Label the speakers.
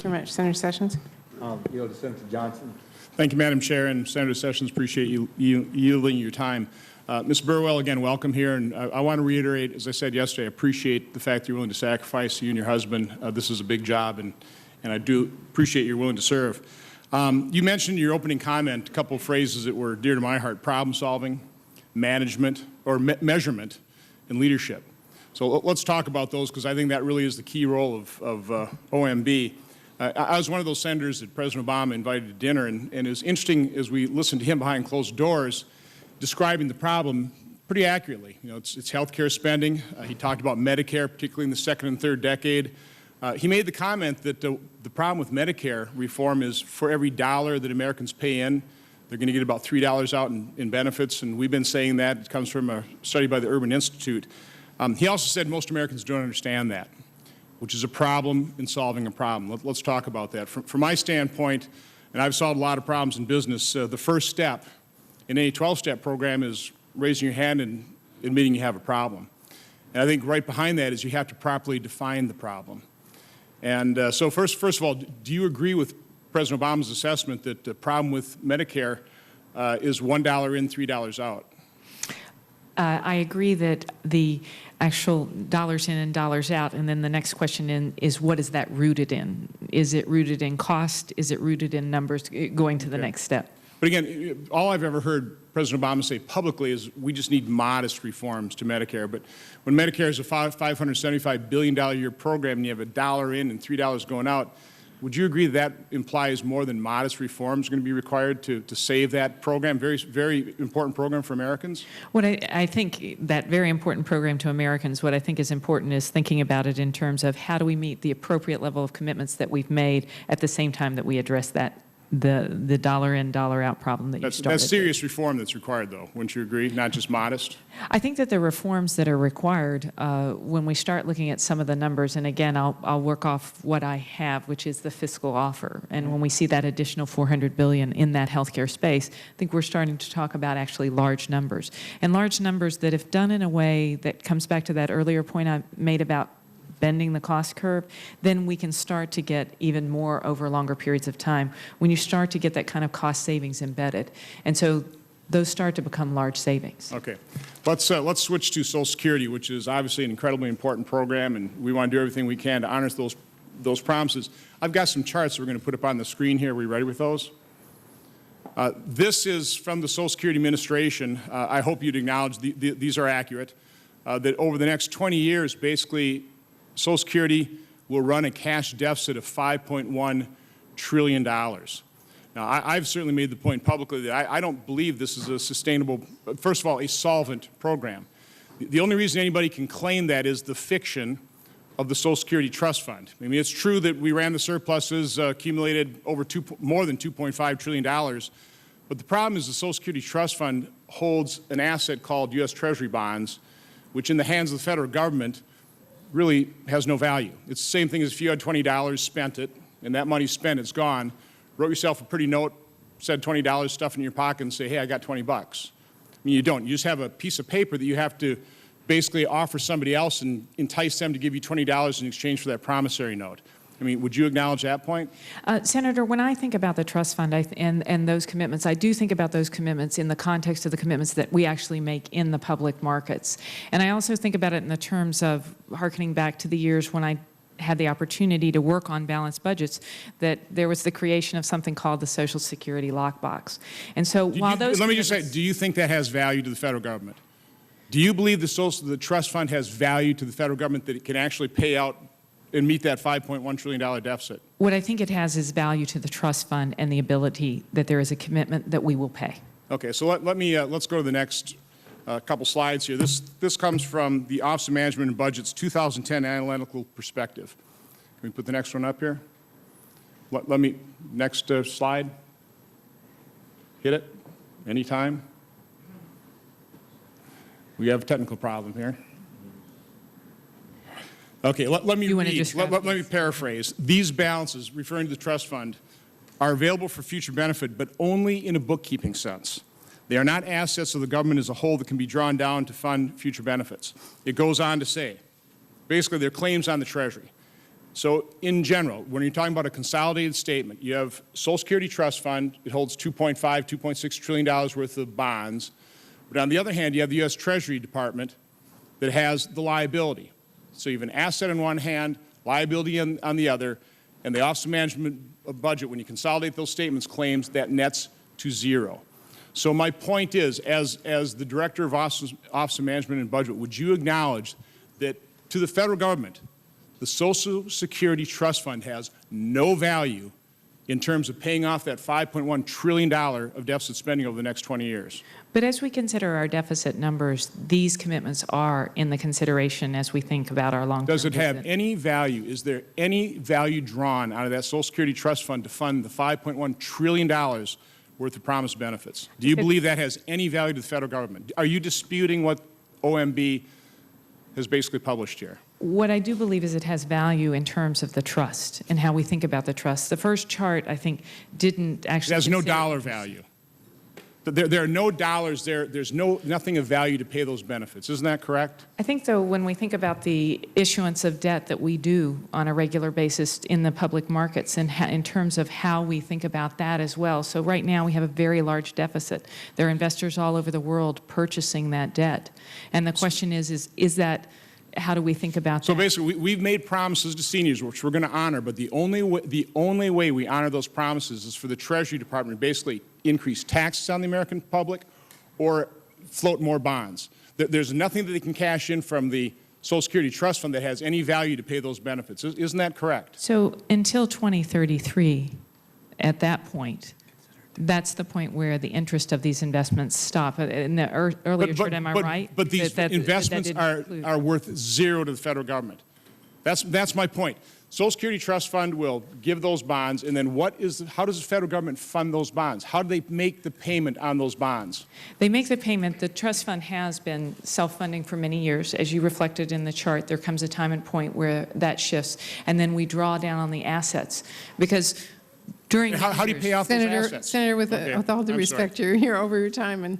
Speaker 1: Very much. Senator Sessions.
Speaker 2: Yield to Senator Johnson.
Speaker 3: Thank you, Madam Chair, and Senator Sessions, appreciate you yielding your time. Ms. Burwell, again, welcome here, and I want to reiterate, as I said yesterday, I appreciate the fact that you're willing to sacrifice, you and your husband. This is a big job, and I do appreciate you're willing to serve. You mentioned in your opening comment a couple of phrases that were dear to my heart: problem solving, management, or measurement, and leadership. So let's talk about those, because I think that really is the key role of OMB. I was one of those senators that President Obama invited to dinner, and it was interesting as we listened to him behind closed doors describing the problem pretty accurately. You know, it's health care spending. He talked about Medicare, particularly in the second and third decade. He made the comment that the problem with Medicare reform is for every dollar that Americans pay in, they're going to get about $3 out in benefits, and we've been saying that. It comes from a study by the Urban Institute. He also said most Americans don't understand that, which is a problem in solving a problem. Let's talk about that. From my standpoint, and I've solved a lot of problems in business, the first step in any 12-step program is raising your hand and admitting you have a problem. And I think right behind that is you have to properly define the problem. And so first of all, do you agree with President Obama's assessment that the problem with Medicare is $1 in, $3 out?
Speaker 4: I agree that the actual dollars in and dollars out, and then the next question is what is that rooted in? Is it rooted in cost? Is it rooted in numbers going to the next step?
Speaker 3: But again, all I've ever heard President Obama say publicly is we just need modest reforms to Medicare. But when Medicare is a $575 billion a year program and you have $1 in and $3 going out, would you agree that implies more than modest reforms going to be required to save that program, very important program for Americans?
Speaker 4: What I think that very important program to Americans, what I think is important is thinking about it in terms of how do we meet the appropriate level of commitments that we've made at the same time that we address that the dollar in, dollar out problem that you started.
Speaker 3: That's serious reform that's required, though. Wouldn't you agree? Not just modest?
Speaker 4: I think that the reforms that are required when we start looking at some of the numbers, and again, I'll work off what I have, which is the fiscal offer. And when we see that additional $400 billion in that healthcare space, I think we're starting to talk about actually large numbers. And large numbers that, if done in a way that comes back to that earlier point I made about bending the cost curve, then we can start to get even more over longer periods of time when you start to get that kind of cost savings embedded. And so those start to become large savings.
Speaker 3: Okay. Let's switch to Social Security, which is obviously an incredibly important program, and we want to do everything we can to honor those promises. I've got some charts that we're going to put up on the screen here. Are we ready with those? This is from the Social Security Administration. I hope you'd acknowledge these are accurate, that over the next 20 years, basically, Social Security will run a cash deficit of $5.1 trillion. Now, I've certainly made the point publicly that I don't believe this is a sustainable, first of all, a solvent program. The only reason anybody can claim that is the fiction of the Social Security Trust Fund. I mean, it's true that we ran the surpluses, accumulated over more than $2.5 trillion, but the problem is the Social Security Trust Fund holds an asset called U.S. Treasury bonds, which in the hands of the federal government really has no value. It's the same thing as if you had $20, spent it, and that money's spent, it's gone, wrote yourself a pretty note, said $20, stuff in your pocket, and say, hey, I got 20 bucks. I mean, you don't. You just have a piece of paper that you have to basically offer somebody else and entice them to give you $20 in exchange for that promissory note. I mean, would you acknowledge that point?
Speaker 4: Senator, when I think about the trust fund and those commitments, I do think about those commitments in the context of the commitments that we actually make in the public markets. And I also think about it in the terms of hearkening back to the years when I had the opportunity to work on balanced budgets, that there was the creation of something called the Social Security lockbox. And so while those
Speaker 3: let me just say, do you think that has value to the federal government? Do you believe the trust fund has value to the federal government, that it can actually pay out and meet that $5.1 trillion deficit?
Speaker 4: What I think it has is value to the trust fund and the ability that there is a commitment that we will pay. Okay,
Speaker 3: so let's go to the next couple slides here. This comes from the Office of Management and Budget's 2010 Analytical Perspective. Can we put the next one up here? Next slide. Hit it. Anytime. We have a technical problem here. Okay, let me paraphrase. These balances, referring to the trust fund, are available for future benefit, but only in a bookkeeping sense. They are not assets of the government as a whole that can be drawn down to fund future benefits. It goes on to say, basically, they're claims on the Treasury. So in general, when you're talking about a consolidated statement, you have Social Security Trust Fund. It holds $2.5, $2.6 trillion worth of bonds. But on the other hand, you have the U.S. Treasury Department that has the liability. So you have an asset on one hand, liability on the other, and the Office of Management budget, when you consolidate those statements, claims that nets to zero. So my point is, as the Director of Office of Management and Budget, would you acknowledge that to the federal government, the Social Security Trust Fund has no value in terms of paying off that $5.1 trillion of deficit spending over the next 20 years?
Speaker 4: But as we consider our deficit numbers, these commitments are in the consideration as we think about our long-term
Speaker 3: Does it have
Speaker 4: vision.
Speaker 3: any value? Is there any value drawn out of that Social Security Trust Fund to fund the $5.1 trillion worth of promised benefits? Do you believe that has any value to the federal government? Are you disputing what OMB has basically published here?
Speaker 4: What I do believe is it has value in terms of the trust and how we think about the trust. The first chart, I think, didn't actually
Speaker 3: It has no
Speaker 4: consider-
Speaker 3: dollar value. There are no dollars there. There's nothing of value to pay those benefits. Isn't that correct?
Speaker 4: I think, though, when we think about the issuance of debt that we do on a regular basis in the public markets and in terms of how we think about that as well. So right now we have a very large deficit. There are investors all over the world purchasing that debt. And the question is that, how do we think about that?
Speaker 3: So basically, we've made promises to seniors, which we're going to honor, but the only way we honor those promises is for the Treasury Department to basically increase taxes on the American public or float more bonds. There's nothing that they can cash in from the Social Security Trust Fund that has any value to pay those benefits. Isn't that correct?
Speaker 4: So until 2033, at that point, that's the point where the interest of these investments stop. In the earlier chart, am I right?
Speaker 3: But these investments are worth zero to the federal government. That's my point. Social Security Trust Fund will give those bonds, and then how does the federal government fund those bonds? How do they make the payment on those bonds?
Speaker 4: They make the payment. The trust fund has been self-funding for many years. As you reflected in the chart, there comes a time and point where that shifts, and then we draw down on the assets. Because during
Speaker 3: How do you pay off those assets?
Speaker 1: Senator, with
Speaker 3: Okay,
Speaker 1: all due
Speaker 3: I'm
Speaker 1: respect, you're over your time, and